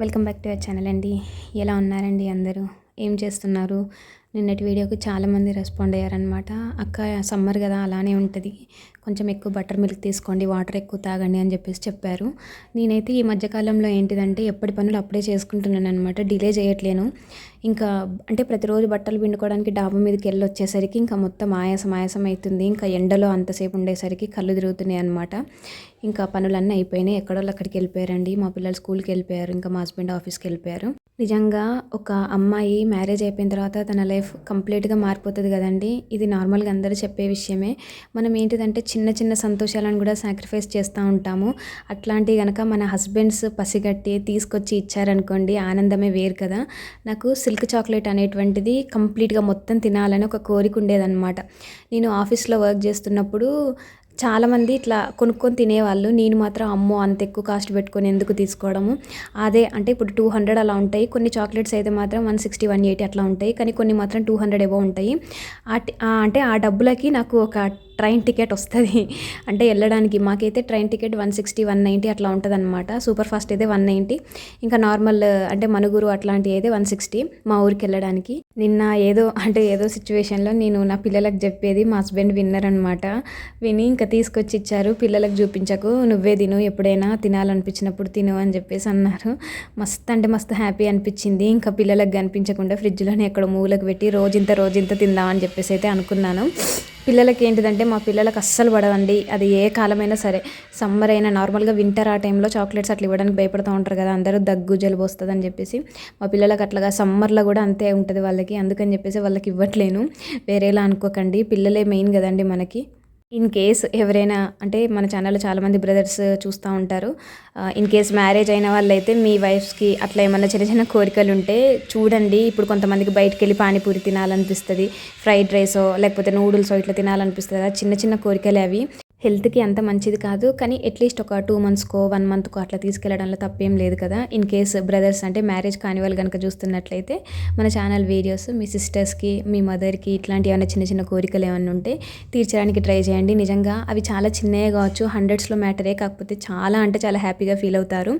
Welcome back to our channel అండి. ఎలా ఉన్నారండి అందరూ? ఏం చేస్తున్నారు? నిన్నటి వీడియోకి చాలామంది రెస్పాండ్ అయ్యారనమాట. అక్క సమ్మర్ కదా అలానే ఉంటుంది, కొంచెం ఎక్కువ బటర్ మిల్క్ తీసుకోండి, వాటర్ ఎక్కువ తాగండి అని చెప్పారు. నేనైతే ఈ మధ్యకాలంలో ఏంటిదంటే ఎప్పటి పనులు అప్పుడే చేసుకుంటున్నాను అనమాట. డిలే చేయట్లేను. ఇంకా అంటే ప్రతిరోజు బట్టలు పిండుకోవడానికి డాబా మీదకి వెళ్ళి వచ్చేసరికి ఇంకా మొత్తం ఆయాసం అవుతుంది. ఇంకా ఎండలో అంతసేపు ఉండేసరికి కళ్ళు తిరుగుతున్నాయి అనమాట. ఇంకా పనులన్నీ అయిపోయినాయి. ఎక్కడోళ్ళు అక్కడికి వెళ్ళిపోయారండి. మా పిల్లలు స్కూల్కి వెళ్ళిపోయారు, ఇంకా మా హస్బెండ్ ఆఫీస్కి వెళ్ళిపోయారు. నిజంగా ఒక అమ్మాయి మ్యారేజ్ అయిపోయిన తర్వాత తన లైఫ్ కంప్లీట్గా మారిపోతుంది కదండి. ఇది నార్మల్గా అందరూ చెప్పే విషయమే. మనం ఏంటిదంటే చిన్న చిన్న సంతోషాలను కూడా సాక్రిఫైస్ చేస్తూ ఉంటాము. అట్లాంటివి కనుక మన హస్బెండ్స్ పసిగట్టి తీసుకొచ్చి ఇచ్చారనుకోండి, ఆనందమే వేరు కదా. నాకు సిల్క్ చాక్లెట్ అనేటువంటిది కంప్లీట్గా మొత్తం తినాలని ఒక కోరిక ఉండేదన్నమాట. నేను ఆఫీస్లో వర్క్ చేస్తున్నప్పుడు చాలామంది ఇట్లా కొనుక్కొని తినేవాళ్ళు. నేను మాత్రం అమ్మో అంత ఎక్కువ కాస్ట్ పెట్టుకొని ఎందుకు తీసుకోవడము, అదే అంటే ఇప్పుడు 200 అలా ఉంటాయి. కొన్ని చాక్లెట్స్ అయితే మాత్రం 160 180 అట్లా ఉంటాయి, కానీ కొన్ని మాత్రం 200 ఏవో ఉంటాయి. అంటే ఆ డబ్బులకి నాకు ఒక ట్రైన్ టికెట్ వస్తుంది అంటే వెళ్ళడానికి. మాకైతే ట్రైన్ టికెట్ 160 190 అట్లా ఉంటుంది అనమాట. సూపర్ ఫాస్ట్ అయితే 190, ఇంకా నార్మల్ అంటే మనుగురు అట్లాంటివి అయితే 160 మా ఊరికి వెళ్ళడానికి. నిన్న ఏదో సిచ్యువేషన్లో నేను నా పిల్లలకు చెప్పేది మా హస్బెండ్ విన్నారనమాట. విని ఇంకా తీసుకొచ్చి ఇచ్చారు. పిల్లలకు చూపించకు, నువ్వే తిను, ఎప్పుడైనా తినాలనిపించినప్పుడు తిను అని చెప్పేసి అన్నారు. మస్తు అంటే మస్తు హ్యాపీ అనిపించింది. ఇంకా పిల్లలకు కనిపించకుండా ఫ్రిడ్జ్లోనే ఎక్కడ మూలకు పెట్టి రోజింత తిందామని చెప్పేసి అయితే అనుకున్నాను. పిల్లలకి ఏంటిదంటే మా పిల్లలకు అస్సలు పడవండి, అది ఏ కాలమైనా సరే. సమ్మర్ అయినా నార్మల్గా వింటర్ ఆ టైంలో చాక్లెట్స్ అట్లా ఇవ్వడానికి భయపడుతూ ఉంటారు కదా అందరూ, దగ్గు జలుబు వస్తుంది అని చెప్పేసి. మా పిల్లలకు అట్లాగా సమ్మర్లో కూడా అంతే ఉంటుంది వాళ్ళకి, అందుకని చెప్పేసి వాళ్ళకి ఇవ్వట్లేను. వేరేలా అనుకోకండి, పిల్లలే మెయిన్ కదండి మనకి. ఇన్ కేస్ ఎవరైనా అంటే మన ఛానల్లో చాలామంది బ్రదర్స్ చూస్తూ ఉంటారు. ఇన్ కేస్ మ్యారేజ్ అయిన వాళ్ళైతే మీ వైఫ్స్కి అట్లా ఏమన్నా చిన్న చిన్న కోరికలు ఉంటే చూడండి. ఇప్పుడు కొంతమందికి బయటకు వెళ్ళి పానీపూరి తినాలనిపిస్తుంది, ఫ్రైడ్ రైసో లేకపోతే నూడిల్సో ఇట్లా తినాలనిపిస్తుంది కదా. చిన్న చిన్న కోరికలే అవి. హెల్త్కి అంత మంచిది కాదు, కానీ అట్లీస్ట్ ఒక 2 మంత్స్కో 1 మంత్కో అట్లా తీసుకెళ్లడంలో తప్పేం లేదు కదా. ఇన్ కేస్ బ్రదర్స్ అంటే మ్యారేజ్ కాని వాళ్ళు కనుక చూస్తున్నట్లయితే మన ఛానల్ వీడియోస్ మీ సిస్టర్స్కి, మీ మదర్కి ఇట్లాంటి ఏమైనా చిన్న చిన్న కోరికలు ఏమైనా ఉంటే తీర్చడానికి ట్రై చేయండి. నిజంగా అవి చాలా చిన్నవి కావచ్చు, హండ్రెడ్స్లో మ్యాటరే, కాకపోతే చాలా అంటే చాలా హ్యాపీగా ఫీల్ అవుతారు.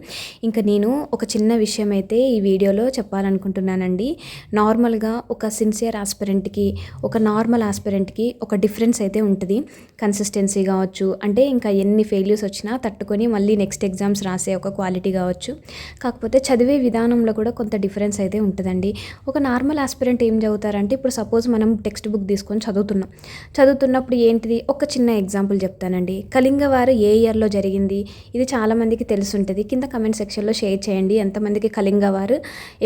ఇంకా నేను ఒక చిన్న విషయం అయితే ఈ వీడియోలో చెప్పాలనుకుంటున్నానండి. నార్మల్గా ఒక సిన్సియర్ ఆస్పిరెంట్కి, ఒక నార్మల్ ఆస్పిరెంట్కి ఒక డిఫరెన్స్ అయితే ఉంటుంది. కన్సిస్టెన్సీ కావచ్చు, అంటే ఇంకా ఎన్ని ఫెయిల్యూర్స్ వచ్చినా తట్టుకొని మళ్ళీ నెక్స్ట్ ఎగ్జామ్స్ రాసే ఒక క్వాలిటీ కావచ్చు. కాకపోతే చదివే విధానంలో కూడా కొంత డిఫరెన్స్ అయితే ఉంటుందండి. ఒక నార్మల్ ఆస్పిరెంట్ ఏం చదువుతారంటే, ఇప్పుడు సపోజ్ మనం టెక్స్ట్ బుక్ తీసుకొని చదువుతున్నప్పుడు ఏంటిది, ఒక చిన్న ఎగ్జాంపుల్ చెప్తానండి. కళింగ వారు ఏ ఇయర్లో జరిగింది, ఇది చాలామందికి తెలుసుంటుంది. కింద కమెంట్ సెక్షన్లో షేర్ చేయండి ఎంతమందికి కళింగ వారు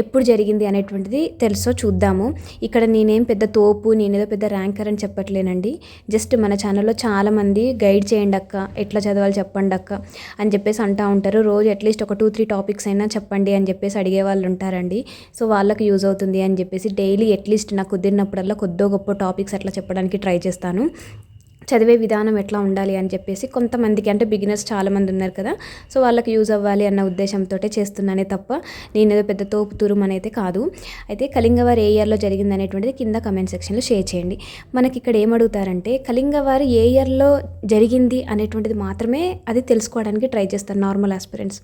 ఎప్పుడు జరిగింది అనేటువంటిది తెలుసో చూద్దాము. ఇక్కడ నేనేం పెద్ద తోపు, నేనేదో పెద్ద ర్యాంకర్ అని చెప్పట్లేనండి. జస్ట్ మన ఛానల్లో చాలామంది గైడ్ చేయండి అక్క, ఎట్లా చదవాలి చెప్పండి అక్క అని చెప్పేసి అంటూ ఉంటారు. రోజు అట్లీస్ట్ ఒక 2-3 టాపిక్స్ అయినా చెప్పండి అని చెప్పేసి అడిగే వాళ్ళు ఉంటారండి. సో వాళ్ళకి యూజ్ అవుతుంది అని చెప్పేసి డైలీ అట్లీస్ట్ నాకు కుదిరినప్పుడల్లా కొద్దో గొప్ప టాపిక్స్ అట్లా చెప్పడానికి ట్రై చేస్తాను. చదివే విధానం ఎట్లా ఉండాలి అని చెప్పేసి కొంతమందికి, అంటే బిగినర్స్ చాలామంది ఉన్నారు కదా, సో వాళ్ళకి యూజ్ అవ్వాలి అన్న ఉద్దేశంతో చేస్తున్నానే తప్ప నేనేదో పెద్ద తోపు తురుము అనేది కాదు. అయితే కళింగవారు ఏ ఇయర్లో జరిగింది అనేటువంటిది కింద కమెంట్ సెక్షన్లో షేర్ చేయండి. మనకి ఇక్కడ ఏమడుగుతారంటే కళింగవారు ఏ ఇయర్లో జరిగింది అనేటువంటిది మాత్రమే అది తెలుసుకోవడానికి ట్రై చేస్తారు నార్మల్ ఆస్పిరెంట్స్.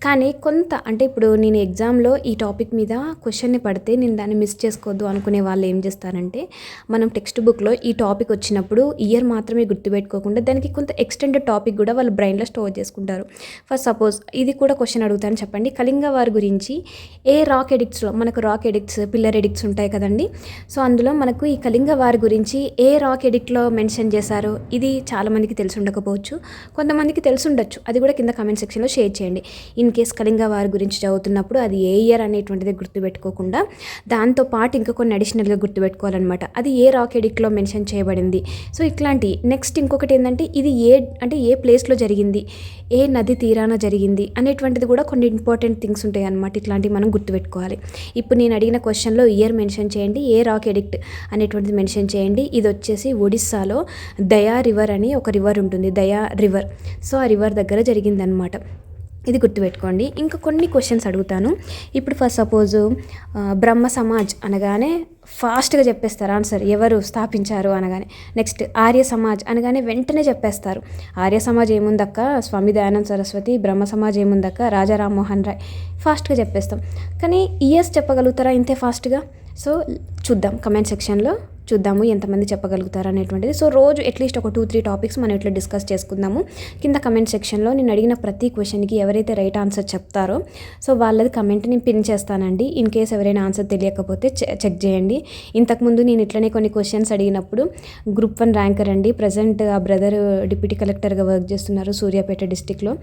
కానీ కొంత అంటే ఇప్పుడు నేను ఎగ్జామ్లో ఈ టాపిక్ మీద క్వశ్చన్ని పడితే నేను దాన్ని మిస్ చేసుకోవద్దు అనుకునే వాళ్ళు ఏం చేస్తారంటే, మనం టెక్స్ట్ బుక్లో ఈ టాపిక్ వచ్చినప్పుడు ఇయర్ మాత్రమే గుర్తుపెట్టుకోకుండా దానికి కొంత ఎక్స్టెండెడ్ టాపిక్ కూడా వాళ్ళు బ్రెయిన్లో స్టోర్ చేసుకుంటారు. ఫస్ట్ సపోజ్ ఇది కూడా క్వశ్చన్ అడుగుతాను, చెప్పండి. కళింగ వారి గురించి ఏ రాక్ ఎడిక్ట్స్లో, మనకు రాక్ ఎడిక్ట్స్, పిల్లర్ ఎడిక్ట్స్ ఉంటాయి కదండి. సో అందులో మనకు ఈ కళింగ వారి గురించి ఏ రాక్ ఎడిక్ట్లో మెన్షన్ చేశారో ఇది చాలామందికి తెలిసి ఉండకపోవచ్చు, కొంతమందికి తెలిసి ఉండొచ్చు. అది కూడా కింద కామెంట్ సెక్షన్లో షేర్ చేయండి. ఇన్ కేస్ కళింగ వారి గురించి చదువుతున్నప్పుడు అది ఏ ఇయర్ అనేటువంటిది గుర్తుపెట్టుకోకుండా దాంతోపాటు ఇంకా కొన్ని అడిషనల్గా గుర్తుపెట్టుకోవాలన్నమాట. అది ఏ రాక్ ఎడిక్ట్లో మెన్షన్ చేయబడింది. సో ఇట్లాంటి నెక్స్ట్ ఇంకొకటి ఏంటంటే ఇది ఏ ప్లేస్లో జరిగింది, ఏ నది తీరాన జరిగింది అనేటువంటిది కూడా కొన్ని ఇంపార్టెంట్ థింగ్స్ ఉంటాయి అన్నమాట. ఇట్లాంటివి మనం గుర్తుపెట్టుకోవాలి. ఇప్పుడు నేను అడిగిన క్వశ్చన్లో ఇయర్ మెన్షన్ చేయండి, ఏ రాక్ ఎడిక్ట్ అనేటువంటిది మెన్షన్ చేయండి. ఇది వచ్చేసి ఒడిస్సాలో దయా రివర్ అని ఒక రివర్ ఉంటుంది, దయా రివర్. సో ఆ రివర్ దగ్గర జరిగిందనమాట. ఇది గుర్తుపెట్టుకోండి. ఇంకా కొన్ని క్వశ్చన్స్ అడుగుతాను. ఇప్పుడు ఫస్ట్ సపోజు బ్రహ్మ సమాజ్ అనగానే ఫాస్ట్గా చెప్పేస్తారు ఆన్సర్, ఎవరు స్థాపించారు అనగానే. నెక్స్ట్ ఆర్య సమాజ్ అనగానే వెంటనే చెప్పేస్తారు. ఆర్య సమాజ్ ఏముందక్క, స్వామి దయానంద సరస్వతి. బ్రహ్మ సమాజ్ ఏముందక్క, రాజా రామ్మోహన్ రాయ్. ఫాస్ట్గా చెప్పేస్తాం. కానీ ఇయర్స్ చెప్పగలుగుతారా ఇంతే ఫాస్ట్గా? సో చూద్దాం, కమెంట్ సెక్షన్లో చూద్దాము ఎంతమంది చెప్పగలుగుతారు అనేటువంటిది. సో రోజు అట్లీస్ట్ ఒక 2-3 టాపిక్స్ మనం ఇట్లా డిస్కస్ చేసుకుందాము. కింద కమెంట్ సెక్షన్లో నేను అడిగిన ప్రతి క్వశ్చన్కి ఎవరైతే రైట్ ఆన్సర్ చెప్తారో సో వాళ్ళది కమెంట్ నేను పిన్ చేస్తానండి. ఇన్ కేస్ ఎవరైనా ఆన్సర్ తెలియకపోతే చెక్ చేయండి. ఇంతకుముందు నేను ఇట్లనే కొన్ని క్వశ్చన్స్ అడిగినప్పుడు గ్రూప్ 1 ర్యాంకర్ అండి, ప్రజెంట్ ఆ బ్రదర్ డిప్యూటీ కలెక్టర్గా వర్క్ చేస్తున్నారు సూర్యాపేట డిస్టిక్లో.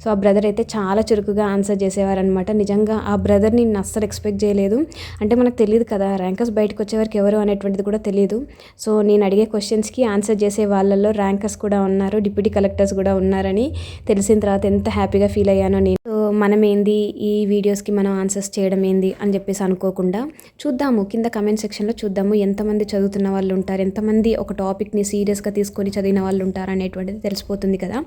సో ఆ బ్రదర్ అయితే చాలా చురుకుగా ఆన్సర్ చేసేవారనమాట. నిజంగా ఆ బ్రదర్ని నేను అస్సలు ఎక్స్పెక్ట్ చేయలేదు. అంటే మనకు తెలియదు కదా ర్యాంకర్స్ బయటకు వచ్చేవారికి ఎవరు అనేటువంటిది కూడా తెలియదు. సో నేను అడిగే క్వశ్చన్స్కి ఆన్సర్ చేసే వాళ్ళల్లో ర్యాంకర్స్ కూడా ఉన్నారు, డిప్యూటీ కలెక్టర్స్ కూడా ఉన్నారని తెలిసిన తర్వాత ఎంత హ్యాపీగా ఫీల్ అయ్యానో నేను. సో మనం ఏంది ఈ వీడియోస్కి మనం ఆన్సర్స్ చేయడం ఏంది అని చెప్పేసి అనుకోకుండా చూద్దాము, కింద కమెంట్ సెక్షన్లో చూద్దాము ఎంతమంది చదువుతున్న వాళ్ళు ఉంటారు, ఎంతమంది ఒక టాపిక్ని సీరియస్గా తీసుకొని చదివిన వాళ్ళు ఉంటారు అనేటువంటిది తెలిసిపోతుంది కదా.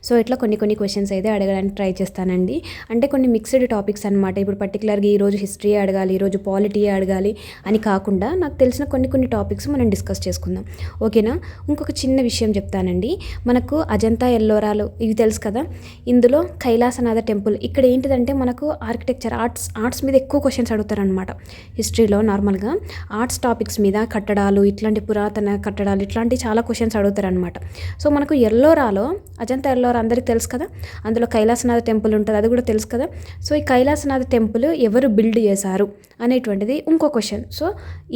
సో ఇట్లా కొన్ని క్వశ్చన్స్ అయితే అడగడానికి ట్రై చేస్తానండి. అంటే కొన్ని మిక్స్డ్ టాపిక్స్ అనమాట. ఇప్పుడు పర్టికులర్గా ఈరోజు హిస్టరీ అడగాలి, ఈరోజు పాలిటీ అడగాలి అని కాకుండా నాకు తెలిసిన కొన్ని టాపిక్స్ మనం డిస్కస్ చేసుకుందాం, ఓకేనా. ఇంకొక చిన్న విషయం చెప్తానండి. మనకు అజంతా ఎల్లోరాలు ఇవి తెలుసు కదా, ఇందులో కైలాసనాథ టెంపుల్. ఇక్కడ ఏంటిదంటే మనకు ఆర్కిటెక్చర్ ఆర్ట్స్ మీద ఎక్కువ క్వశ్చన్స్ అడుగుతారనమాట. హిస్టరీలో నార్మల్గా ఆర్ట్స్ టాపిక్స్ మీద కట్టడాలు, ఇట్లాంటి పురాతన కట్టడాలు, ఇట్లాంటి చాలా క్వశ్చన్స్ అడుగుతారనమాట. సో మనకు ఎల్లోరాలో అజంతా ఎల్లోరా అందరికీ తెలుసు కదా, అందులో కైలాసనాథ టెంపుల్ ఉంటుంది, అది కూడా తెలుసు కదా. సో ఈ కైలాసనాథ టెంపుల్ ఎవరు బిల్డ్ చేశారు అనేటువంటిది ఇంకో క్వశ్చన్. సో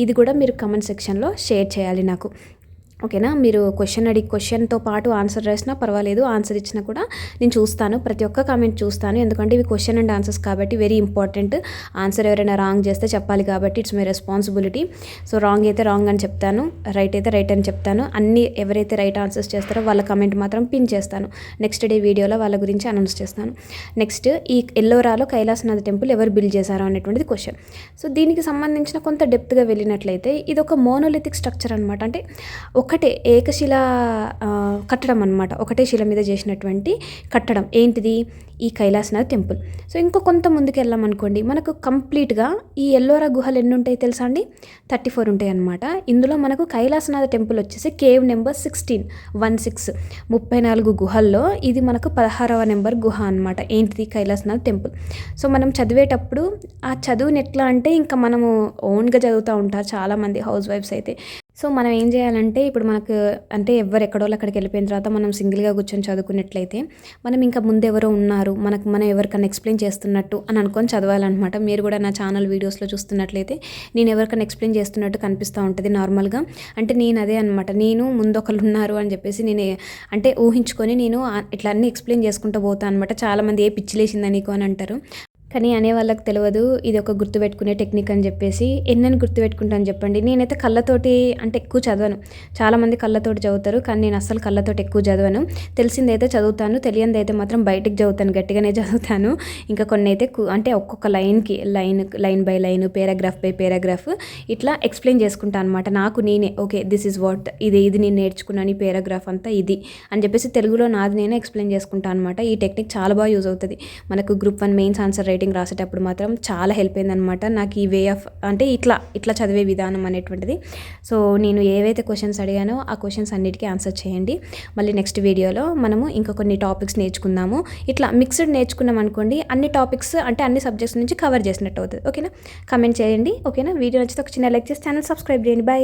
ఇది కూడా మీరు కమెంట్ సెక్షన్లో షేర్ చేయాలి నాకు, ఓకేనా. మీరు క్వశ్చన్తో పాటు ఆన్సర్ రాసినా పర్వాలేదు, ఆన్సర్ ఇచ్చినా కూడా నేను చూస్తాను, ప్రతి ఒక్క కామెంట్ చూస్తాను. ఎందుకంటే ఇవి క్వశ్చన్ అండ్ ఆన్సర్స్ కాబట్టి వెరీ ఇంపార్టెంట్. ఆన్సర్ ఎవరైనా రాంగ్ చేస్తే చెప్పాలి కాబట్టి it's my responsibility. So wrong అయితే రాంగ్ అని చెప్తాను, రైట్ అయితే రైట్ అని చెప్తాను. అన్ని ఎవరైతే రైట్ ఆన్సర్స్ చేస్తారో వాళ్ళ కమెంట్ మాత్రం పిన్ చేస్తాను. నెక్స్ట్ డే వీడియోలో వాళ్ళ గురించి అనౌన్స్ చేస్తాను. నెక్స్ట్ ఈ ఎల్లోరాలో కైలాసనాథ టెంపుల్ ఎవరు బిల్డ్ చేశారో అనేటువంటిది క్వశ్చన్. సో దీనికి సంబంధించిన కొంత డెప్త్గా వెళ్ళినట్లయితే ఇది ఒక మోనోలిథిక్ స్ట్రక్చర్ అనమాట. అంటే ఒకటే ఏకశిల కట్టడం అనమాట, ఒకటే శిల మీద చేసినటువంటి కట్టడం ఏంటిది, ఈ కైలాసనాథ్ టెంపుల్. సో ఇంకో కొంత ముందుకు వెళ్ళామనుకోండి, మనకు కంప్లీట్గా ఈ ఎల్లోరా గుహలు ఎన్ని ఉంటాయి తెలుసా అండి, 34 ఉంటాయి అనమాట. ఇందులో మనకు కైలాసనాథ టెంపుల్ వచ్చేసి కేవ్ నెంబర్ 16 34 గుహల్లో ఇది మనకు 16వ నెంబర్ గుహ అనమాట. ఏంటిది, కైలాసనాథ్ టెంపుల్. సో మనం చదివేటప్పుడు ఆ చదువుని ఎట్లా అంటే ఇంకా మనము ఓన్గా చదువుతూ ఉంటారు చాలామంది హౌస్ వైఫ్స్ అయితే. సో మనం ఏం చేయాలంటే ఇప్పుడు మనకు అంటే ఎక్కడోళ్ళు అక్కడికి వెళ్ళిపోయిన తర్వాత మనం సింగిల్గా కూర్చొని చదువుకున్నట్లయితే మనం ఇంకా ముందెవరో ఉన్నారు మనం ఎవరికన్నా ఎక్స్ప్లెయిన్ చేస్తున్నట్టు అని అనుకొని చదవాలన్నమాట. మీరు కూడా నా ఛానల్ వీడియోస్లో చూస్తున్నట్లయితే నేను ఎవరికైనా ఎక్స్ప్లెయిన్ చేస్తున్నట్టు కనిపిస్తూ ఉంటుంది నార్మల్గా. అంటే నేను అదే అనమాట, నేను ముందు ఒకళ్ళు ఉన్నారు అని చెప్పేసి నేను అంటే ఊహించుకొని నేను ఇట్లా అన్నీ ఎక్స్ప్లెయిన్ చేసుకుంటూ పోతాను అనమాట. చాలామంది ఏ పిచ్చిలేసిందా నీకు అని అంటారు, కానీ అనే వాళ్ళకి తెలియదు ఇది ఒక గుర్తుపెట్టుకునే టెక్నిక్ అని చెప్పేసి. ఎన్నని గుర్తుపెట్టుకుంటాను చెప్పండి. నేనైతే కళ్ళతోటి అంటే ఎక్కువ చదవను, చాలామంది కళ్ళతోటి చదువుతారు కానీ నేను అస్సలు కళ్ళతోటి ఎక్కువ చదవను. తెలిసిందైతే చదువుతాను, తెలియనిది అయితే మాత్రం బయటికి చదువుతాను, గట్టిగానే చదువుతాను. ఇంకా కొన్ని అయితే అంటే ఒక్కొక్క లైన్కి line by line, paragraph by paragraph ఇట్లా ఎక్స్ప్లెయిన్ చేసుకుంటాను అనమాట. నాకు నేనే ఓకే దిస్ ఈజ్ వాట్, ఇది నేను నేర్చుకున్నాను, ఈ పేరాగ్రాఫ్ అంతా ఇది అని చెప్పేసి తెలుగులో నాది నేనే ఎక్స్ప్లెయిన్ చేసుకుంటాను అనమాట. ఈ టెక్నిక్ చాలా బాగా యూజ్ అవుతుంది మనకు గ్రూప్ 1 మెయిన్స్ ఆన్సర్ రైటింగ్ రాసేటప్పుడు మాత్రం చాలా హెల్ప్ అయిందనమాట నాకు ఈ వే ఆఫ్ అంటే ఇట్లా చదివే విధానం అనేటువంటిది. సో నేను ఏవైతే క్వశ్చన్స్ అడిగానో ఆ క్వశ్చన్స్ అన్నిటికీ ఆన్సర్ చేయండి. మళ్ళీ నెక్స్ట్ వీడియోలో మనము ఇంకా కొన్ని టాపిక్స్ నేర్చుకుందాము. ఇట్లా మిక్స్డ్ నేర్చుకున్నాం అనుకోండి, అన్ని టాపిక్స్ అంటే అన్ని సబ్జెక్ట్స్ నుంచి కవర్ చేసినట్టు అవుతుంది, ఓకేనా. కమెంట్ చేయండి, ఓకేనా. వీడియో నచ్చితే ఒక చిన్న లైక్ చేసి ఛానల్ సబ్స్క్రైబ్ చేయండి. బాయ్.